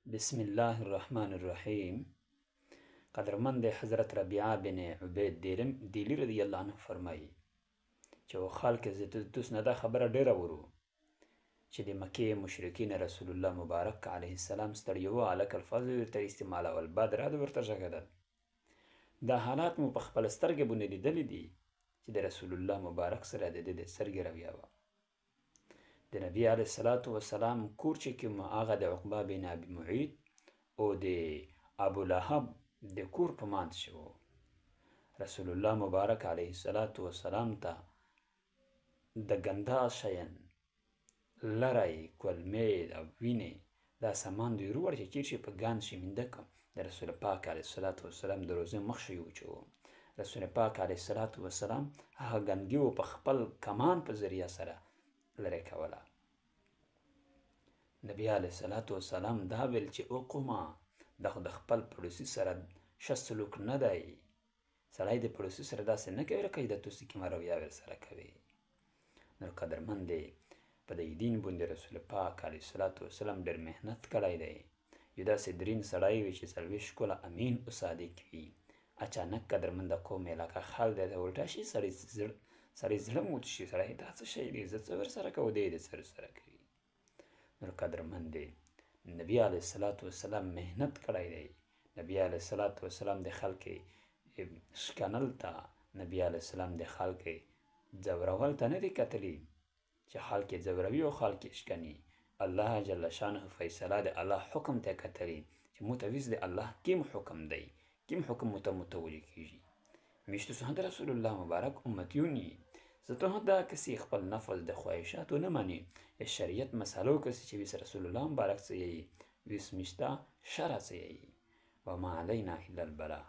بسم الله الرحمن الرحیم. قدرمند حضرت ربیعه بن عبید دیلی رضی الله عنه فرمایي چې و خلک زه دوس نه دا خبره ډیره ورو چې د مکې مشرکین رسول الله مبارک علیه السلام ستړي وو، هلک الفاظ ورته استعمالول، بد رد ورته غږېدل. دا حالات مو په خپله سترګې باندې لیدلي دي چې د رسول الله مبارک سره د ده د سترګې رویه وه. د نبی علیه الصلاة وسلام کور چې کوم هغه د عقبه بن ابي معیط او د ابولهب د کور په منځ کې و. رسول الله مبارک علیه الصلاة وسلام ته د ګنده شیان لری، کلمې او وینې دا سامان د ورور چې چیر شي په ګند شي منده کم د رسول پاک علیه الصلاة وسلام د روزې مخ شي وچو. رسول پاک علیه الصلاة وسلام هغه ګندګي و په خپل کمان په ذریعه سره لرې کوله. نبی علیه الصلاة وسلام دا ویل چې وقومه دا خو د خپل پړوسي سره ښه سلوک نه دی. سړی د پړوسي سره داسې نه کوي لکه د توسي کومه رویه ورسره کوي. نو قدرمند دی په دې دین باندې رسول پاک علیه الصلاة وسلام ډېر محنت کړی دی. یو داسې درین سړی وي چې څلوېښت کاله امین او صادق وي. اچانک قدرمنده کوم علاقه خلک درته الټه شي، سړی زړه موت شي، سړی دا څه شی دی، زه څه ورسره کوم، دی د څه ورسره کوي. نو قدرمند دی نبی علیه الصلاة وسلام محنت کړی دی. نبی علیه الصلاة وسلام د خلکې شکنل ته، نبی علیه السلام د خلکې ځورول ته نه دی کتلی چې خلک یې ځوروي او خلک یې شکني. الله جل شانه فیصله د الله حکم ته کتلی چې متویز د الله کیم حکم دی، کیم حکم متوجه کیږي. میشتو څخه د رسول الله مبارک امتیون یي، زه ته دا کسی خپل نفس د خواهشاتو نه مني. شریعت مسالو کسی چې ویس رسول الله مبارک څه یي، ویس میشته شرع څه یي. وما علینا الا البلاغ.